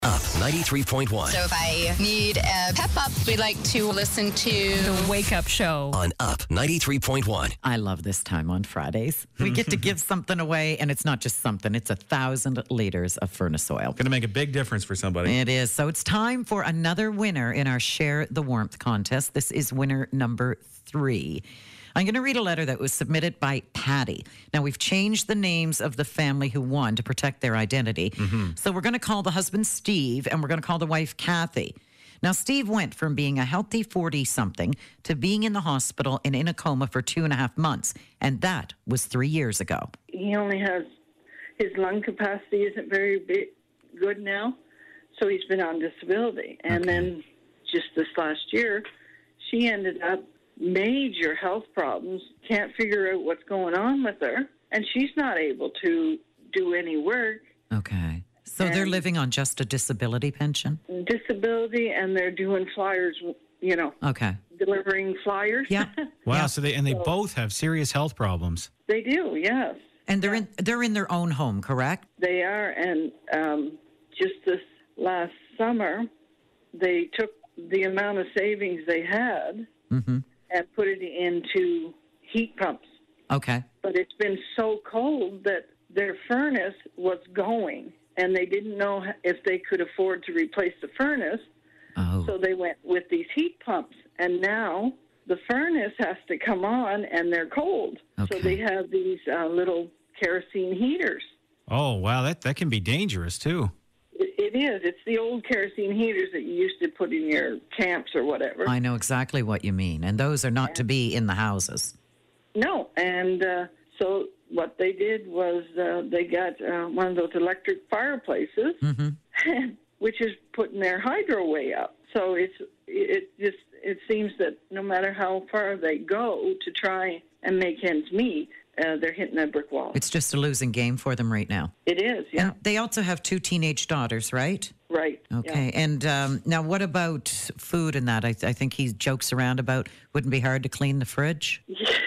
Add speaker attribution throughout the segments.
Speaker 1: Up 93.1.
Speaker 2: So if I need a pep up, we like to listen to
Speaker 3: The Wake Up Show.
Speaker 1: On Up 93.1.
Speaker 4: I love this time on Fridays. We get to give something away, and it's not just something. It's 1,000 liters of furnace oil.
Speaker 5: Going to make a big difference for somebody.
Speaker 4: It is. So it's time for another winner in our Share the Warmth contest. This is winner number 3. I'm going to read a letter that was submitted by Patty. Now, we've changed the names of the family who won to protect their identity. So we're going to call the husband Steve, and we're going to call the wife Kathy. Now, Steve went from being a healthy 40-something to being in the hospital and in a coma for 2.5 months, and that was 3 years ago.
Speaker 6: He only has, his lung capacity isn't very good now, so he's been on disability. And then just this last year, she ended up major health problems, can't figure out what's going on with her, and she's not able to do any work.
Speaker 4: Okay. So they're living on just a disability pension?
Speaker 6: Disability, and they're doing flyers,
Speaker 4: Okay.
Speaker 6: delivering flyers.
Speaker 4: Yeah.
Speaker 5: Wow.
Speaker 4: Yeah.
Speaker 5: So they both have serious health problems.
Speaker 6: They do, yes.
Speaker 4: And they're in their own home, correct?
Speaker 6: They are, and just this last summer, they took the amount of savings they had and put it into heat pumps.
Speaker 4: Okay.
Speaker 6: But it's been so cold that their furnace was going, and they didn't know if they could afford to replace the furnace.
Speaker 4: Oh.
Speaker 6: So they went with these heat pumps, and now the furnace has to come on, and they're cold.
Speaker 4: Okay.
Speaker 6: So they have these little kerosene heaters.
Speaker 5: Oh, wow. That can be dangerous, too.
Speaker 6: It is. It's the old kerosene heaters that you used to put in your camps or whatever.
Speaker 4: I know exactly what you mean. And those are not to be in the houses.
Speaker 6: No. And so what they did was they got one of those electric fireplaces, which is putting their hydro way up. So it seems that no matter how far they go to try and make ends meet, they're hitting a brick wall.
Speaker 4: It's just a losing game for them right now.
Speaker 6: It is, yeah.
Speaker 4: And they also have 2 teenage daughters, right?
Speaker 6: Right.
Speaker 4: Okay.
Speaker 6: Yeah.
Speaker 4: And now what about food and that? I think he jokes around about wouldn't be hard to clean the fridge.
Speaker 6: Yes.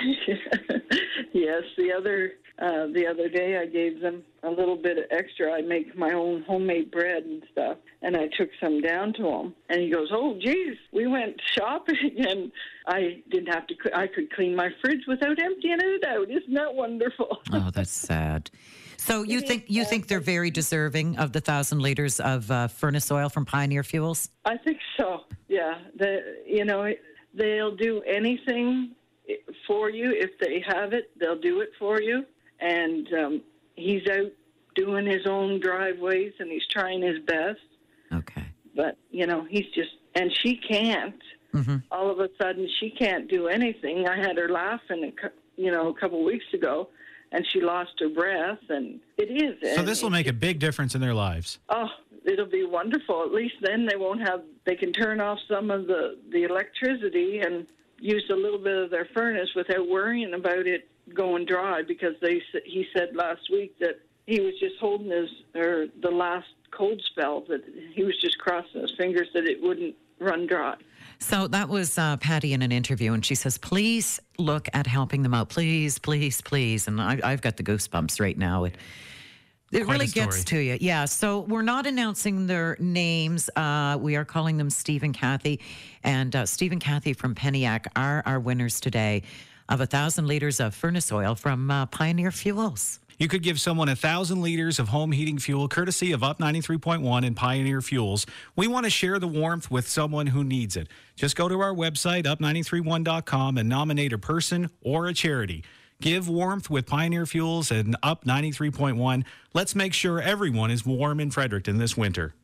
Speaker 6: The other day I gave them a little bit of extra. I make my own homemade bread and stuff, and I took some down to him. And he goes, "Oh, geez, we went shopping, and I didn't have to. I could clean my fridge without emptying it out. Isn't that wonderful?"
Speaker 4: Oh, that's sad. So you think they're very deserving of the 1,000 liters of furnace oil from Pioneer Fuels?
Speaker 6: I think so. Yeah. They'll do anything for you if they have it. They'll do it for you. And he's out doing his own driveways, and he's trying his best.
Speaker 4: Okay.
Speaker 6: But, he's just, and she can't. All of a sudden, she can't do anything. I had her laughing, a couple weeks ago, and she lost her breath, and it is.
Speaker 5: So this will make a big difference in their lives.
Speaker 6: Oh, it'll be wonderful. At least then they can turn off some of the electricity and use a little bit of their furnace without worrying about it going dry, because he said last week that he was just holding the last cold spell, that he was just crossing his fingers that it wouldn't run dry.
Speaker 4: So that was Patty in an interview, and she says, please look at helping them out. Please, please, please. And I've got the goosebumps right now. It really gets to you. Yeah, so we're not announcing their names. We are calling them Steve and Kathy. And Steve and Kathy from Penniac are our winners today of 1,000 liters of furnace oil from Pioneer Fuels.
Speaker 5: You could give someone 1,000 liters of home heating fuel courtesy of Up 93.1 and Pioneer Fuels. We want to share the warmth with someone who needs it. Just go to our website, up931.com, and nominate a person or a charity. Give warmth with Pioneer Fuels and Up 93.1. Let's make sure everyone is warm in Fredericton this winter.